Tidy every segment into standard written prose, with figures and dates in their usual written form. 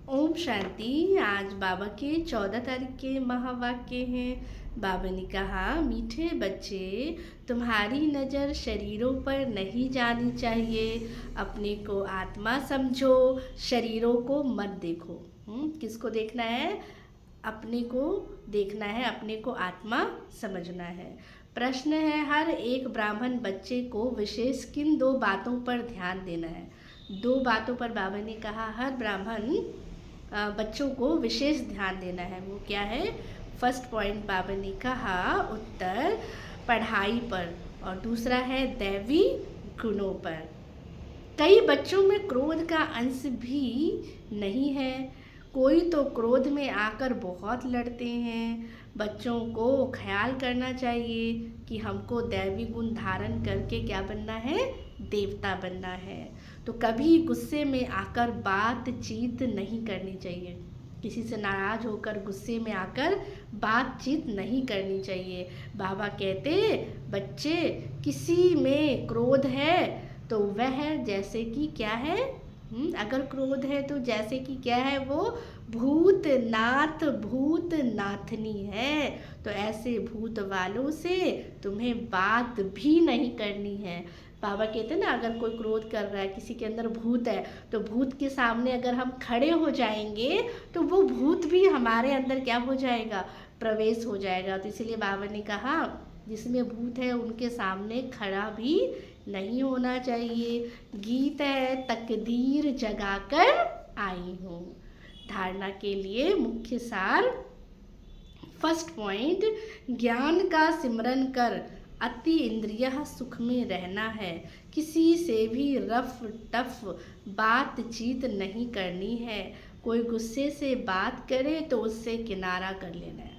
ओम शांति। आज बाबा के 14 तारीख के महावाक्य हैं। बाबा ने कहा, मीठे बच्चे, तुम्हारी नज़र शरीरों पर नहीं जानी चाहिए। अपने को आत्मा समझो, शरीरों को मत देखो। किसको देखना है? अपने को देखना है, अपने को आत्मा समझना है। प्रश्न है, हर एक ब्राह्मण बच्चे को विशेष किन 2 बातों पर ध्यान देना है? 2 बातों पर बाबा ने कहा हर ब्राह्मण बच्चों को विशेष ध्यान देना है। वो क्या है? फर्स्ट पॉइंट बाबा ने कहा उत्तर पढ़ाई पर, और दूसरा है दैवी गुणों पर। कई बच्चों में क्रोध का अंश भी नहीं है। कोई तो क्रोध में आकर बहुत लड़ते हैं। बच्चों को ख्याल करना चाहिए कि हमको दैवी गुण धारण करके क्या बनना है? देवता बनना है। तो कभी गुस्से में आकर बातचीत नहीं करनी चाहिए। किसी से नाराज होकर गुस्से में आकर बातचीत नहीं करनी चाहिए। बाबा कहते, बच्चे, किसी में क्रोध है तो वह जैसे कि क्या है? अगर क्रोध है तो जैसे कि क्या है? वो भूतनाथ भूतनाथनी है। तो ऐसे भूत वालों से तुम्हें बात भी नहीं करनी है। बाबा कहते हैं ना, अगर कोई क्रोध कर रहा है, किसी के अंदर भूत है, तो भूत के सामने अगर हम खड़े हो जाएंगे तो वो भूत भी हमारे अंदर क्या हो जाएगा? प्रवेश हो जाएगा। तो इसीलिए बाबा ने कहा, जिसमें भूत है उनके सामने खड़ा भी नहीं होना चाहिए। गीत है, तकदीर जगाकर आई हूँ। धारणा के लिए मुख्य सार, फर्स्ट पॉइंट, ज्ञान का सिमरन कर अति इंद्रिय सुख में रहना है। किसी से भी रफ टफ बातचीत नहीं करनी है। कोई गुस्से से बात करे तो उससे किनारा कर लेना है।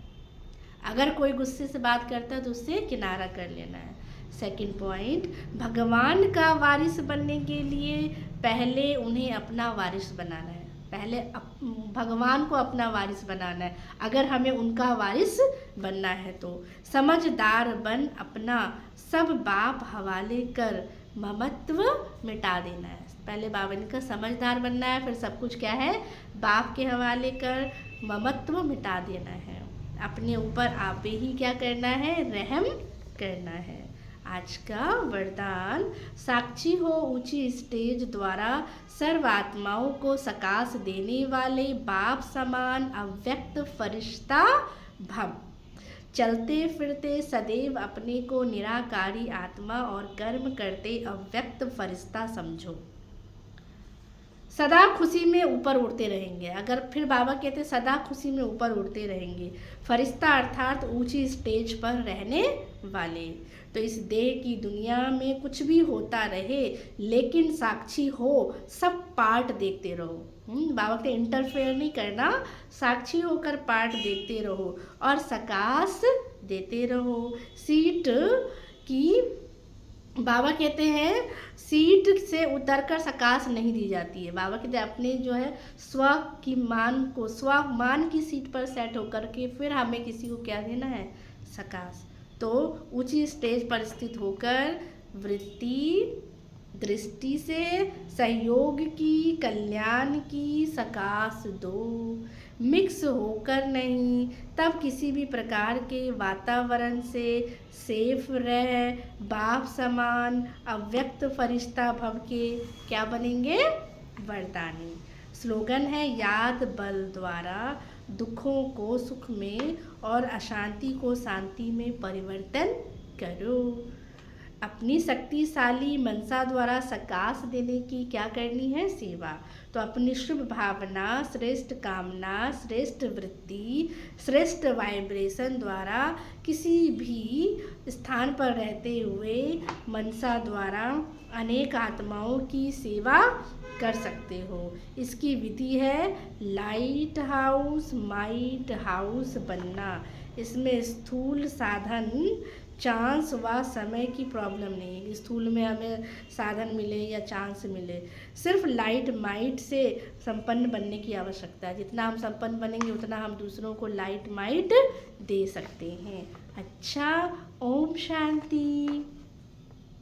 अगर कोई गुस्से से बात करता है तो उससे किनारा कर लेना है। सेकंड पॉइंट, भगवान का वारिस बनने के लिए पहले उन्हें अपना वारिस बनाना है। पहले भगवान को अपना वारिस बनाना है। अगर हमें उनका वारिस बनना है तो समझदार बन अपना सब बाप हवाले कर ममत्व मिटा देना है। पहले बाबा ने कहा समझदार बनना है, फिर सब कुछ क्या है? बाप के हवाले कर ममत्व मिटा देना है। अपने ऊपर आप ही क्या करना है? रहम करना है। आज का वरदान, साक्षी हो ऊंची स्टेज द्वारा सर्व आत्माओं को सकाश देने वाले बाप समान अव्यक्त फरिश्ता भव। चलते फिरते सदैव अपने को निराकारी आत्मा और कर्म करते अव्यक्त फरिश्ता समझो। सदा खुशी में ऊपर उड़ते रहेंगे। अगर फिर बाबा कहते सदा खुशी में ऊपर उड़ते रहेंगे। फरिश्ता अर्थात ऊंची स्टेज पर रहने वाले। तो इस देह की दुनिया में कुछ भी होता रहे, लेकिन साक्षी हो, सब पार्ट देखते रहो। बाबा कहते इंटरफेयर नहीं करना, साक्षी होकर पार्ट देखते रहो और सकाश देते रहो। सीट की, बाबा कहते हैं सीट से उतरकर सकाश नहीं दी जाती है। बाबा कहते हैं अपने जो है स्वमान की सीट पर सेट होकर के फिर हमें किसी को क्या देना है? सकाश। तो ऊंची स्टेज पर स्थित होकर वृत्ति दृष्टि से सहयोग की, कल्याण की सकाश दो। मिक्स होकर नहीं, तब किसी भी प्रकार के वातावरण से सेफ रह बाप समान अव्यक्त फरिश्ता भव के क्या बनेंगे? वरदानी। स्लोगन है, याद बल द्वारा दुखों को सुख में और अशांति को शांति में परिवर्तन करो। अपनी शक्तिशाली मनसा द्वारा सकाश देने की क्या करनी है? सेवा। तो अपनी शुभ भावना, श्रेष्ठ कामना, श्रेष्ठ वृत्ति, श्रेष्ठ वाइब्रेशन द्वारा किसी भी स्थान पर रहते हुए मनसा द्वारा अनेक आत्माओं की सेवा कर सकते हो। इसकी विधि है लाइट हाउस माइट हाउस बनना। इसमें स्थूल साधन, चांस व समय की प्रॉब्लम नहीं है। स्थूल में हमें साधन मिले या चांस मिले, सिर्फ लाइट माइट से संपन्न बनने की आवश्यकता है। जितना हम संपन्न बनेंगे उतना हम दूसरों को लाइट माइट दे सकते हैं। अच्छा, ओम शांति।